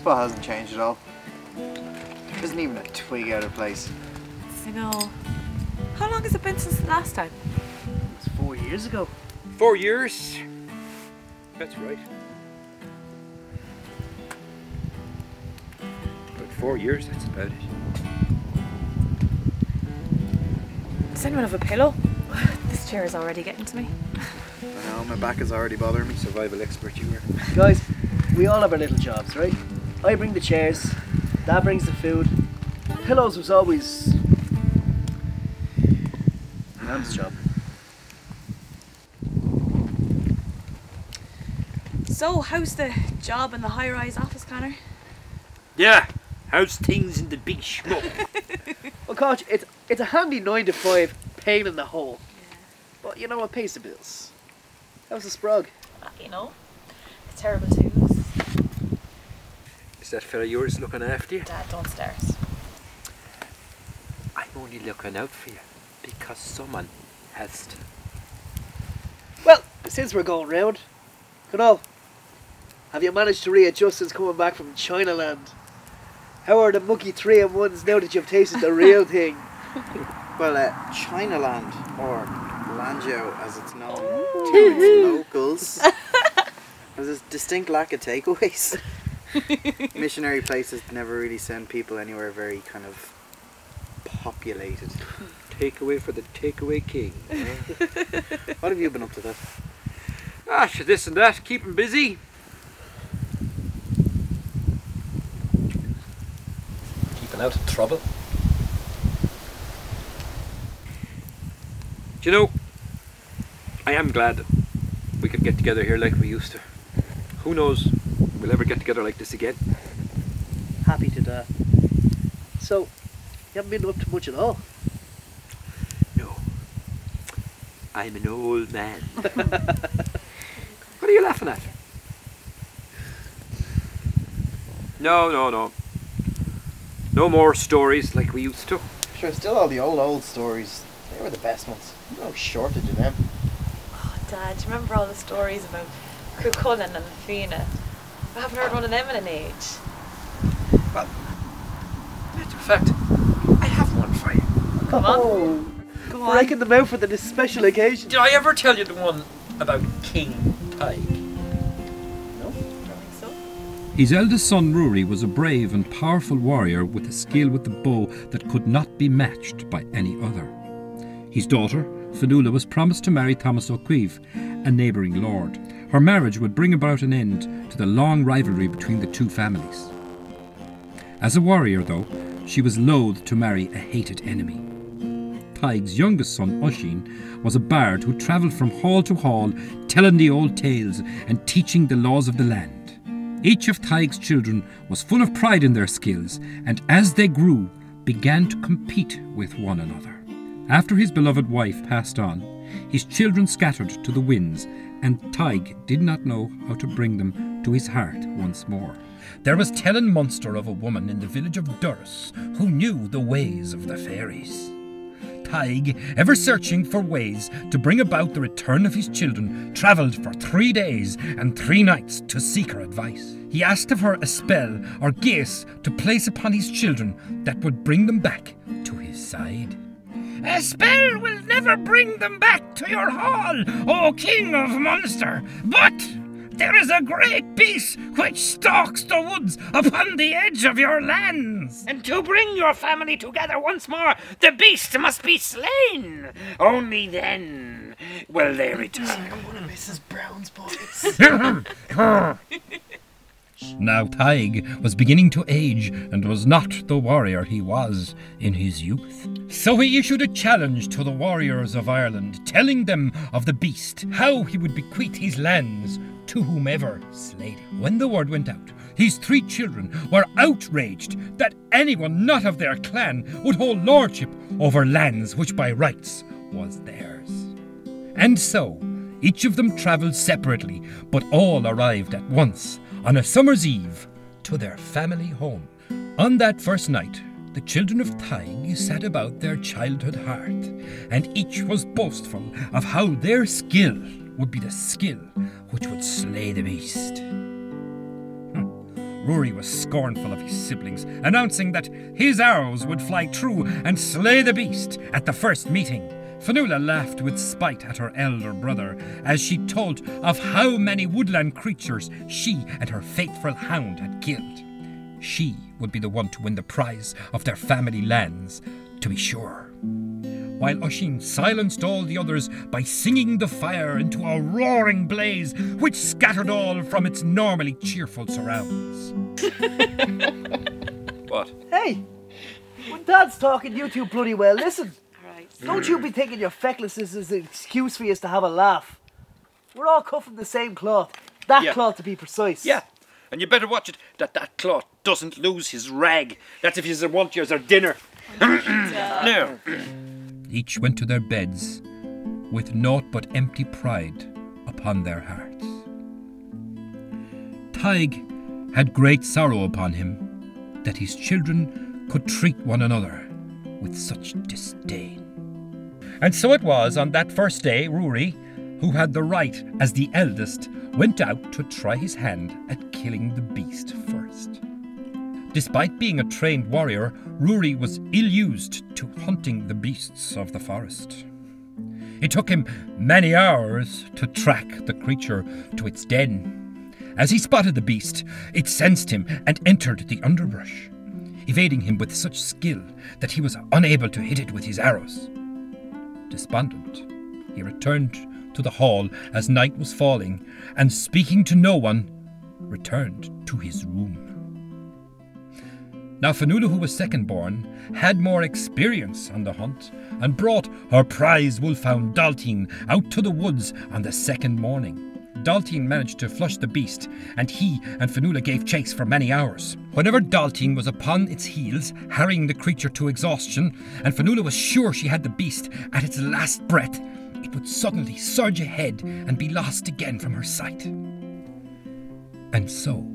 spot hasn't changed at all. There isn't even a twig out of place. I know. How long has it been since the last time? It was 4 years ago. 4 years? That's right. About 4 years, that's about it. Does anyone have a pillow? This chair is already getting to me. I know, my back is already bothering me. Survival expert you are. Guys, we all have our little jobs, right? I bring the chairs, Dad brings the food. Pillows was always Nan's job. So, how's the job in the high-rise office, Connor? Yeah, how's things in the big schmuck? Well, Coach, it's a handy 9 to 5, pain in the hole. Yeah. But you know what pays the bills? How's the sprog? You know, the terrible twos. Is that fella yours looking after you? Dad, don't start. I'm only looking out for you because someone has to. Well, since we're going round, Kunal, have you managed to readjust since coming back from Chinaland? How are the mucky 3-in-1s now that you've tasted the real thing? Well, Chinaland, or Lanzhou as it's known to its locals, has a distinct lack of takeaways. Missionary places never really send people anywhere very kind of populated. Takeaway for the takeaway king. What have you been up to that? Ah, sure, this and that, keep 'em busy. Keeping out of trouble. Do you know, I am glad that we could get together here like we used to. Who knows, we'll ever get together like this again. Happy to that. So, you haven't been up to much at all? No, I'm an old man. What are you laughing at? No. No more stories like we used to. Sure, still all the old stories. They were the best ones. No shortage of them. Oh, Dad, do you remember all the stories about Cuchulainn and Fina? I haven't heard one of them in an age. Well, matter of fact, I have one for you. Come on. Go on. Breaking them out for this special occasion. Did I ever tell you the one about King Tig? No? I don't think so. His eldest son Rory was a brave and powerful warrior with a skill with the bow that could not be matched by any other. His daughter, Fionnuala, was promised to marry Thomas O'Keefe, a neighbouring lord. Her marriage would bring about an end to the long rivalry between the two families. As a warrior, though, she was loath to marry a hated enemy. Tig's youngest son, Oisin, was a bard who travelled from hall to hall, telling the old tales and teaching the laws of the land. Each of Tig's children was full of pride in their skills, and as they grew, began to compete with one another. After his beloved wife passed on, his children scattered to the winds, and Tig did not know how to bring them to his heart once more. There was Tellen Munster of a woman in the village of Durris who knew the ways of the fairies. Tig, ever searching for ways to bring about the return of his children, travelled for 3 days and 3 nights to seek her advice. He asked of her a spell or geas to place upon his children that would bring them back to his side. "A spell will never bring them back to your hall, O King of Munster, but there is a great beast which stalks the woods upon the edge of your lands. And to bring your family together once more, the beast must be slain. Only then will they return." One of Mrs. Brown's boys. Now Tig was beginning to age and was not the warrior he was in his youth. So he issued a challenge to the warriors of Ireland, telling them of the beast, how he would bequeath his lands to whomever slayed him. When the word went out, his 3 children were outraged that anyone not of their clan would hold lordship over lands which by rights was theirs. And so, each of them travelled separately, but all arrived at once, on a summer's eve, to their family home. On that first night, the children of Tig sat about their childhood hearth, and each was boastful of how their skill would be the skill which would slay the beast. Rory was scornful of his siblings, announcing that his arrows would fly true and slay the beast at the first meeting. Fionnuala laughed with spite at her elder brother as she told of how many woodland creatures she and her faithful hound had killed. She would be the one to win the prize of their family lands, to be sure. While Oisin silenced all the others by singing the fire into a roaring blaze which scattered all from its normally cheerful surrounds. What? Hey, when Dad's talking, you two bloody well listen. Right. Don't you be thinking your fecklessness is an excuse for you to have a laugh. We're all cut from the same cloth. That Yeah. cloth to be precise. Yeah, and you better watch it that cloth doesn't lose his rag. That's if you want yours or dinner. No. Each went to their beds with naught but empty pride upon their hearts. Tig had great sorrow upon him that his children could treat one another with such disdain. And so it was on that first day Rory, who had the right as the eldest, went out to try his hand at killing the beast first. Despite being a trained warrior, Rory was ill-used to hunting the beasts of the forest. It took him many hours to track the creature to its den. As he spotted the beast, it sensed him and entered the underbrush, evading him with such skill that he was unable to hit it with his arrows. Despondent, he returned to the hall as night was falling, and speaking to no one, returned to his room. Now Fionnuala, who was second-born, had more experience on the hunt, and brought her prize wolfhound Daltine out to the woods on the second morning. Daltine managed to flush the beast, and he and Fionnuala gave chase for many hours. Whenever Daltine was upon its heels, harrying the creature to exhaustion, and Fionnuala was sure she had the beast at its last breath, it would suddenly surge ahead and be lost again from her sight. And so,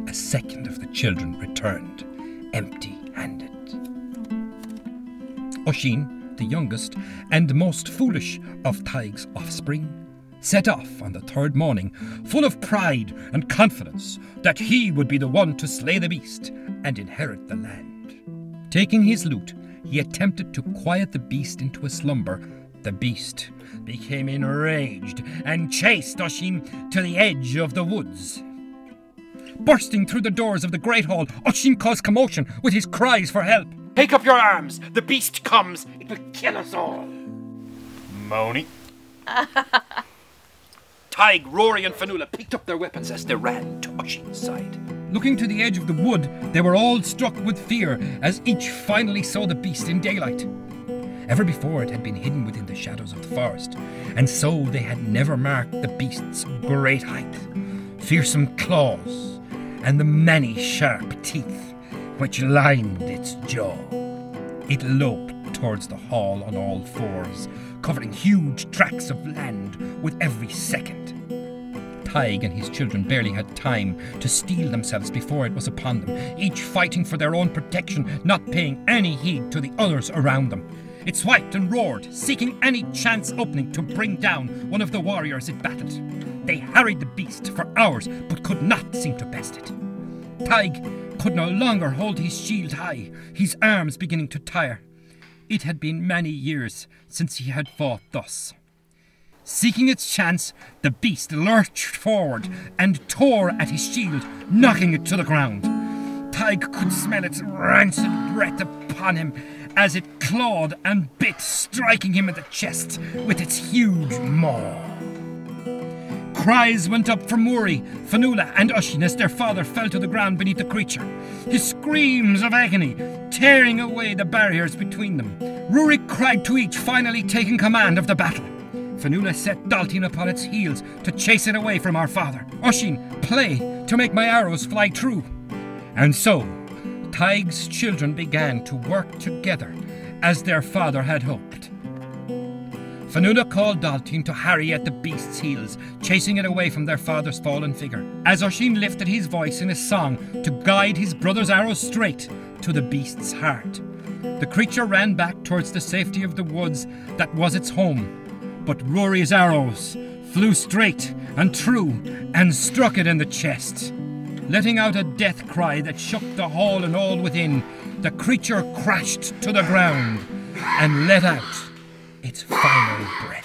a second of the children returned, empty-handed. Oisin, the youngest and most foolish of Tig's offspring, set off on the third morning, full of pride and confidence that he would be the one to slay the beast and inherit the land. Taking his lute, he attempted to quiet the beast into a slumber. The beast became enraged and chased Oisin to the edge of the woods. Bursting through the doors of the great hall, Oisin caused commotion with his cries for help. Take up your arms. The beast comes. It will kill us all. Moni. Tig, Rory and Fionnuala picked up their weapons as they ran to Oisin's side. Looking to the edge of the wood, they were all struck with fear as each finally saw the beast in daylight. Ever before it had been hidden within the shadows of the forest, and so they had never marked the beast's great height, fearsome claws, and the many sharp teeth which lined its jaw. It loped towards the hall on all fours, covering huge tracts of land with every second. Tig and his children barely had time to steel themselves before it was upon them, each fighting for their own protection, not paying any heed to the others around them. It swiped and roared, seeking any chance opening to bring down one of the warriors it battled. They harried the beast for hours, but could not seem to best it. Tig could no longer hold his shield high, his arms beginning to tire. It had been many years since he had fought thus. Seeking its chance, the beast lurched forward and tore at his shield, knocking it to the ground. Tig could smell its rancid breath upon him as it clawed and bit, striking him in the chest with its huge maw. Cries went up from Rory, Fionnuala and Oisin as their father fell to the ground beneath the creature, his screams of agony tearing away the barriers between them. Rory cried to each, finally taking command of the battle. Fionnuala set Daltine upon its heels to chase it away from our father. Oisin, play to make my arrows fly true. And so, Tig's children began to work together as their father had hoped. Fionnuala called Daltine to harry at the beast's heels, chasing it away from their father's fallen figure, as Oisin lifted his voice in a song to guide his brother's arrows straight to the beast's heart. The creature ran back towards the safety of the woods that was its home, but Rory's arrows flew straight and true and struck it in the chest. letting out a death cry that shook the hall and all within, the creature crashed to the ground and let out its final breath.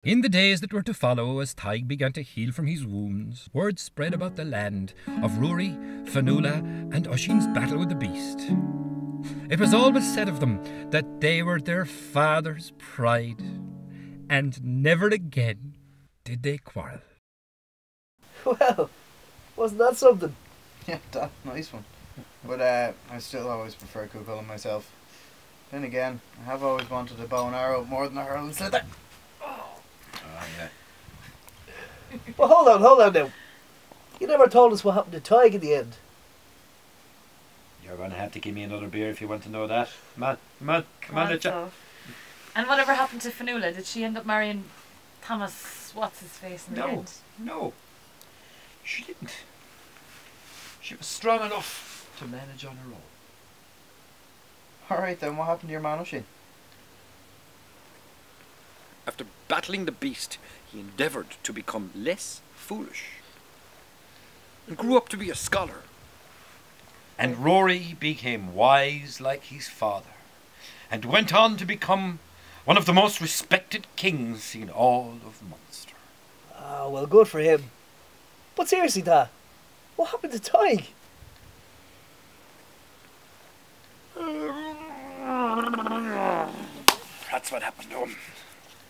In the days that were to follow, as Tig began to heal from his wounds, word spread about the land of Rory, Fionnuala and Oisin's battle with the beast. It was always said of them that they were their father's pride, and never again did they quarrel. Well, wasn't that something? Yeah, that nice one. But I still always prefer Cuchulainn myself. Then again, I have always wanted a bow and arrow more than a hurl and slither. Oh, yeah. Well, hold on now. You never told us what happened to Tig in the end. You're going to have to give me another beer if you want to know that. Come on, so. And whatever happened to Fionnuala? Did she end up marrying Thomas what's-his-face in the end? No. She didn't. She was strong enough to manage on her own. Alright then, what happened to your man Oisin? After battling the beast, he endeavoured to become less foolish and grew up to be a scholar. And Rory became wise like his father, and went on to become one of the most respected kings in all of Munster. Ah, well, good for him. But seriously, Dad, what happened to Tig? That's what happened to him.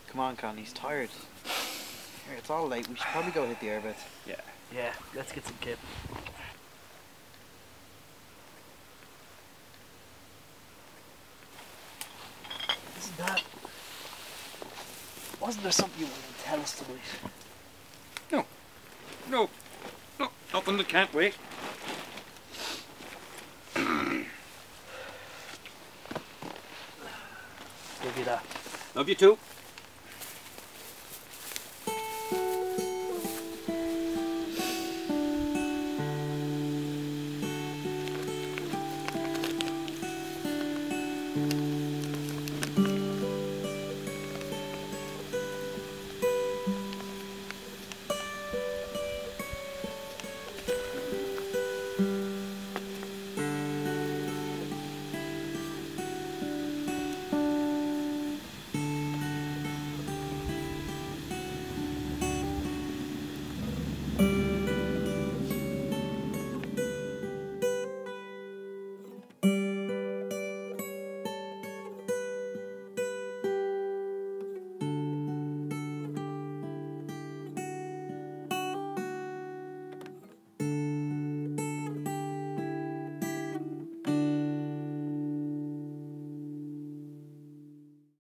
Come on, Con, he's tired. Here, it's all late. We should probably go hit the airbed. Yeah. Yeah, let's get some kip. Isn't that... Wasn't there something you wanted to tell us tonight? No, nothing that can't wait. Give you that. Love you too.